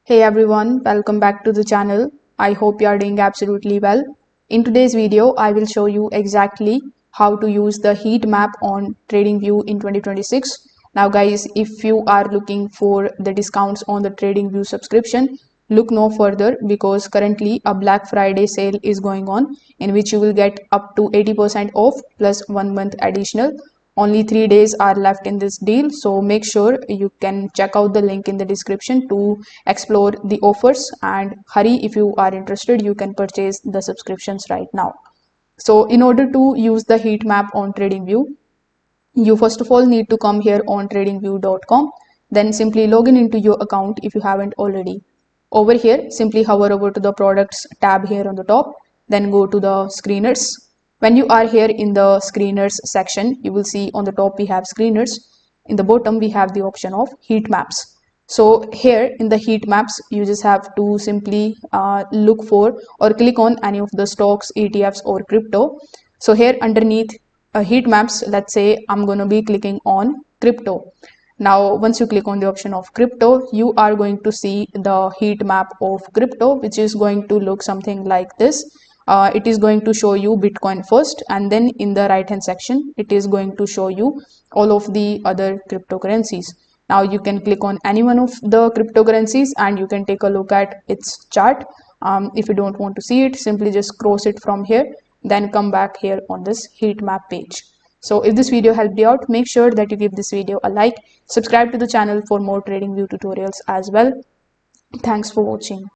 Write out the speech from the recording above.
Hey everyone, welcome back to the channel. I hope you are doing absolutely well. In today's video, I will show you exactly how to use the heat map on Tradingview in 2026. Now guys, if you are looking for the discounts on the Tradingview subscription, look no further because currently a Black Friday sale is going on in which you will get up to 80% off plus 1 month additional. Only 3 days are left in this deal, so make sure you can check out the link in the description to explore the offers, and hurry, if you are interested you can purchase the subscriptions right now. So in order to use the heat map on TradingView, you first of all need to come here on tradingview.com, then simply log in into your account if you haven't already. Over here, simply hover over to the products tab here on the top, then go to the screeners. When you are here in the screeners section, you will see on the top we have screeners. In the bottom we have the option of heat maps. So here in the heat maps, you just have to simply look for or click on any of the stocks, ETFs or crypto. So here underneath heat maps, let's say I'm going to be clicking on crypto. Now once you click on the option of crypto, you are going to see the heat map of crypto, which is going to look something like this. It is going to show you Bitcoin first, and then in the right hand section it is going to show you all of the other cryptocurrencies. Now you can click on any one of the cryptocurrencies and you can take a look at its chart. If you don't want to see it, simply just cross it from here, then come back here on this heat map page. So if this video helped you out, make sure that you give this video a like, subscribe to the channel for more TradingView tutorials as well. Thanks for watching.